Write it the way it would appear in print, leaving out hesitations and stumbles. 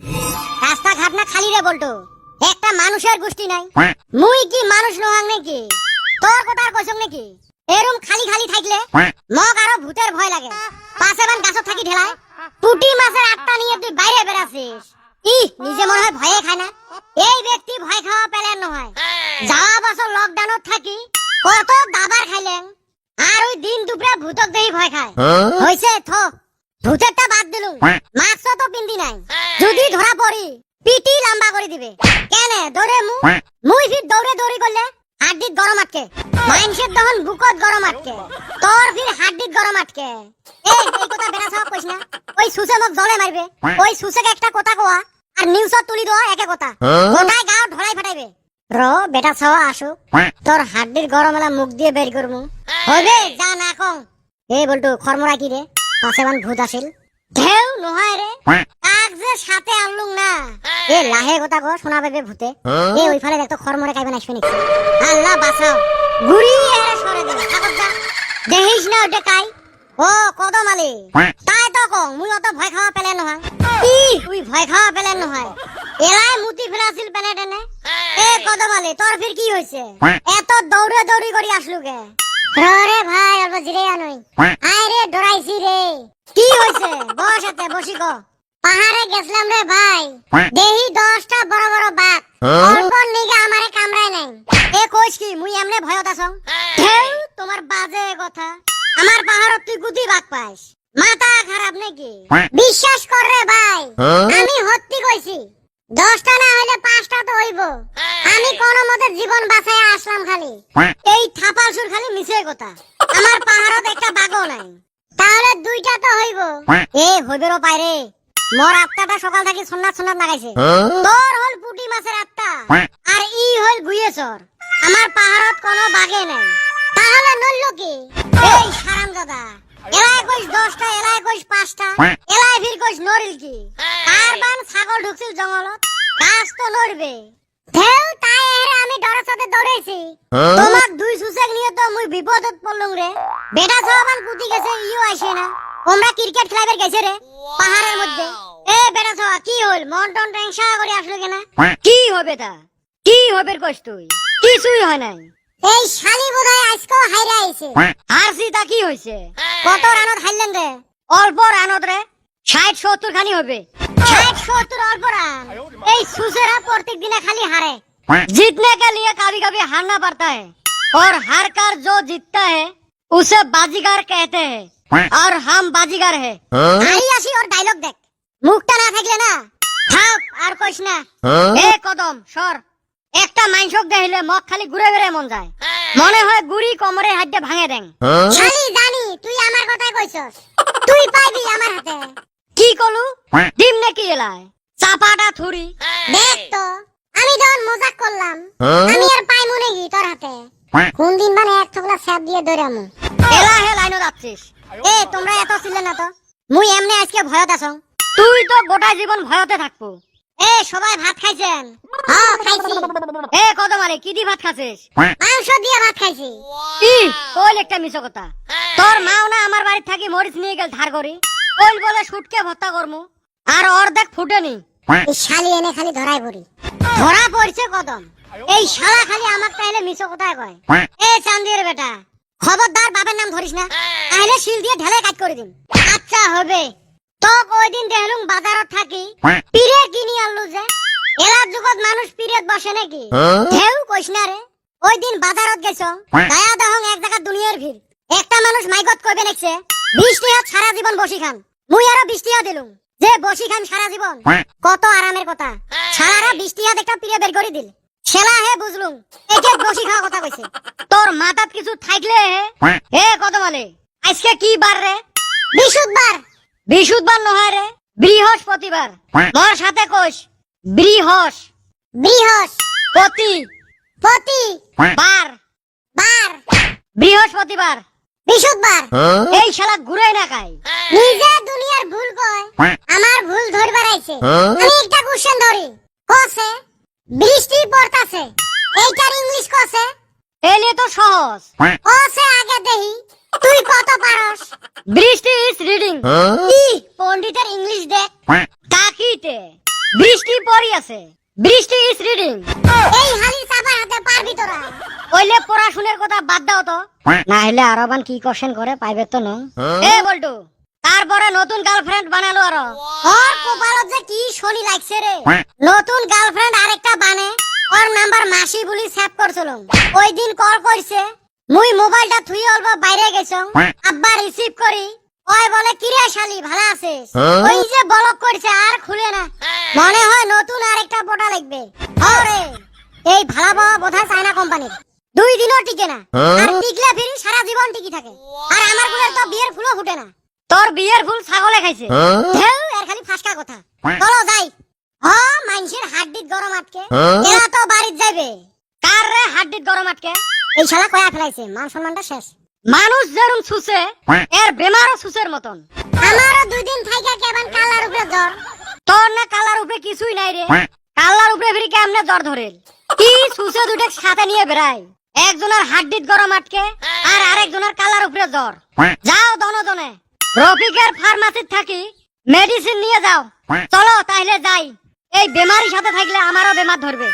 রাস্তাঘাট না খালি রে বলতো, একটা মানুষের গোষ্ঠী নাই। মুই কি মানুষ নহাং নাকি? তোর কথার কইছং নাকি? এরম খালি খালি থাকলে মগ আরো ভূতের ভয় লাগে। পাশে বান গাছত থাকি ঢেলায় পুটি মাছের আটটা নিয়ে তুই বাইরে বেরাছিস। নিজে মনে হয় ভয়ে খায় না। এই ব্যক্তি ভয় খাওয়া পেলেন নহয়। যাওয়া বছর লকডাউনত থাকি কত দাবার খাইলেন, আর ওই দিন দুপুরে ভূতক দেহি ভয় খায়। হইছে থ, ভূতেরটা বাদ দিলুম, মাস্ক তো পিন্দি নাই। যদি ধরা পড়ি পিটি লম্বা করে দিবে। কেনে দৌড়ে মুই ফির দৌড়ে দৌড়ি করলে হাড্ডিত গরম আটকে, মাইনসের দহন বুকত গরম আটকে, তোর ফির হাড্ডিত গরম আটকে। এই কথা বেড়া সব কইস না, ওই সুসে মোক জলে মারবে। ওই সুসেকে একটা কথা কোয়া আর নিউজত তুলি দেওয়া একে কথা, গোটায় গাও ঢলাই ফাটাইবে। র বেটা ছাওয়া আসো, তোর হাড্ডির গরম এলা মুখ দিয়ে বের করমু। হইবে যা না কং। এই বলটু খরমরা কি রে? পাশে মান ভূত আসিল ঢেউ নহয় রে, কাক যে সাথে আনলুম না। এ লাহে কথা কো, শোনা পাবে ভূতে। এ ওই ফালে দেখতো খরমরে কাইবে না শুনিস। আল্লাহ বাঁচাও, গুড়ি এরে সরে দে কাগজ যা। দেখিস না ওটা কাই ও কদম আলী, তাই তো কং মুই অত ভয় খাওয়া পেলে নহয়। তুই ভয় খাওয়া পেলে নহয়, এলাই মুতি ফেলাছিল পেনে টেনে। এ কদম আলী, তোর ফির কি হইছে? এত দৌড়ে দৌড়ি করি আসলু কে? রে ভাই অল্প জিরে আনই। আয় রে ডরাইছি রে। কি হইছে? বস এতে বসি কো। পাহাড়ে গেছলাম রে ভাই, দেহি 10টা বড় বড় বাঘ। অল্প নিগা আমারে কামড়ায় নাই। এ কইস কি মুই এমনে ভয়ত আছং? ঢেউ তোমার বাজে কথা। আমার পাহাড়ত তুই গুদি বাঘ পাইস? মাথা খারাপ নাকি? বিশ্বাস কর রে ভাই, আমি সত্যি কইছি। 10টা না হইলে 5টা তো হইব। আমি কোন মতে জীবন বাঁচায় আসলাম খালি। এই থাপাসুর খালি মিছে কথা। আমার পাহাড়ত একটা বাঘও নাই, তাহলে 2টা তো হইব। এ হইবেরও পাইরে, মোর আত্মাটা সকাল থাকি সন্ন্যাত সন্ন্যাত লাগাইছে। তোর হল পুটি মাছের আত্মা, আর ই হল গুয়েছর। আমার পাহাড়ত কোনো বাঘে নাই, তাহলে নড়লো কি? এই হারামজাদা, এলাই কইস 10টা, এলাই কইস 5টা, এলাই ফির কইস নড়িল কি? কারবান ছাগল ঢুকছিল জঙ্গলত, গাছ তো নড়বে। ঢেউ তাই এরে আমি ডরের সাথে দৌড়াইছি। তোমাক দুই সুসেক নিয়ে তো মুই বিপদত পড়লুম রে। বেটা সবান পুতি গেছে, ইও আইছে না। ওমরা ক্রিকেট খেলাইবার গেছে রে পাহাড়ের মধ্যে। এ বেটা সবা কি হল? মন টন টেনশন করে আসলো কেনা? কি হবে তা? কি হবে কইস তুই? কিছুই হয় নাই। এই শালি বোধহয় আজকেও হাইরা আইছে। হারছি তা কি হইছে? কত রানত হারলেন রে? অল্প রানত রে, 60-70 খানি হবে। 60-70 অল্প রান। এই সুসেরা প্রত্যেক দিনে খালি हारे। जीतने के लिए कभी कभी हारना पड़ता है, और हार कर जो जीतता है उसे बाजीगर कहते हैं, और हम बाजीगर है। आई आसी और डायलॉग देख, মুখটা না থাকলে না থাপ আর কইস না। এ কদম সর, একটা মাইনসক দেখিলে মক খালি ঘুরে ঘুরে মন যায়, মনে হয় গুড়ি কোমরে হাতে ভাঙে দেন। শালি জানি তুই আমার কথাই কইছস, তুই পাইবি আমার হাতে। কি কলু? ডিম নাকি এলাই চাপাটা থুরি। দেখ তো আমি যখন মজাক করলাম, আমি আর পাইমু নাকি তোর হাতে? কোন দিন মানে এক থকলা স্যাপ দিয়ে দৌড়ামু। এলা হে লাইনত আছিস। এ তোমরা এত ছিলে না তো, মুই এমনে আজকে ভয়ত আছং। তুই তো গোটা জীবন ভয়তে থাকবো। এ সবাই ভাত খাইছেন? হ্যাঁ খাইছি। এ কদম আলী কি দি ভাত খাইছিস? মাংস দিয়ে ভাত খাইছি। কি কইল একটা মিছ কথা? তোর মাও না আমার বাড়ি থাকি মরিচ নিয়ে গেল ধার করি, কইল বলে শুটকে ভর্তা করমু, আর অর্ধেক ফুটেনি। এই শালি এনে খালি ধরাই পড়ি। ধরা পড়ছে কদম, এই শালা খালি আমাক তাইলে মিছ কথাই কয়। এ চান্দির বেটা, খবরদার বাবার নাম ধরিস না, তাহলে শিল দিয়ে ঢেলে কাট করে দিন। আচ্ছা হবে। তো ওই দিন দেখলুম বাজারত থাকি পিরে কিনি আনলু যে। এলার যুগত মানুষ পিরেত বসে নাকি? ঢেউ কইস না রে। ওই দিন বাজারত গেছ, গায়া দহং এক জায়গা দুনিয়ার ভিড়। একটা মানুষ মাইকত কইবে নেছে 20 টাকা সারা জীবন বসি খান। মুই আরো 20 টাকা দিলুম, যে বসি খান সারা জীবন কত আরামের কথা। সারারা 20 টাকা একটা পিরে বের করে দিল। ছেলা হে বুঝলুম একে বসি খাওয়া কথা কইছে। তোর মাথাত কিছু থাকলে হে কদম আলী, আজকে কি বার রে? বৃহস্পতিবার। বৃহস্পতিবার নহয় রে, বৃহস্পতিবার। মোর সাথে কইস বৃহস বৃহস্পতি পতি বার বার বৃহস্পতিবার বৃহস্পতিবার। এই শালা ঘুরে না খাই, নিজে দুনিয়ার ভুল কয়, আমার ভুল ধরবার আইছে। আমি একটা কোশ্চেন ধরি, কসে বৃষ্টি পড়তাছে, এইটার ইংলিশ কসে? এলে তো সহজ, কসে আগে দেহি তুই কত পারস? বৃষ্টি ইজ রিডিং। কি পণ্ডিতের ইংলিশ দেখ তাকিতে বৃষ্টি পড়ি আছে, বৃষ্টি ইজ রিডিং। এই হালি চাপার হাতে পারবি তোরা? কইলে পড়াশোনার কথা বাদ দাও তো, না হলে আরবান কি কোশ্চেন করে পাইবে তো না। এ বলটু, তারপরে নতুন গার্লফ্রেন্ড বানালো আর ওর কপালত যে কি শনি লাগছে রে। নতুন গার্লফ্রেন্ড আরেকটা বানে, ওর নাম্বার মাসি বলি সেভ করছিল। ওই দিন কল করছে, মুই মোবাইলটা থুই অল্প বাইরে গেছং, আব্বা রিসিভ করি, ওই বলে কিরে শালি ভালো আছিস? ওই যে ব্লক করছে আর খুলে না, মনে হয় নতুন আরেকটা পোটা লাগবে। আরে এই ভালো বাবা বোধহয় চায়না কোম্পানির, 2 দিনও টিকে না, আর টিকলে ফিরি সারা জীবন টিকি থাকে। আর আমার গুলোর তো বিয়ের ফুলও ফুটে না, তোর বিয়ের ফুল ছাগলে খাইছে। ঢেউ এর খালি ফাসকা কথা। চলো যাই। মানুষের হাড্ডিত গরম আটকে, এরা তো বাড়িতে যাবে। কার রে হাড্ডিত গরম আটকে? এই শালা কয়া ফেলাইছে, মান সম্মানটা শেষ। মানুষ যেরম সুসে, এর বেমারও সুসের মতন। আমারও 2 দিন থাইকা কেবল কালার উপরে জ্বর। তোর না কালার উপরে কিছুই নাই রে, কালার উপরে ফিরি কেমনে জ্বর ধরে? কি সুসে দুটো সাথে নিয়ে বেড়াই, একজনের হাড্ডিত গরম আটকে আর আরেকজনের কালার উপরে জ্বর। যাও দনজনে রফিকের ফার্মাসিতে থাকি মেডিসিন নিয়ে যাও। চলো তাহলে যাই, এই বেমারির সাথে থাকলে আমারও বেমার ধরবে।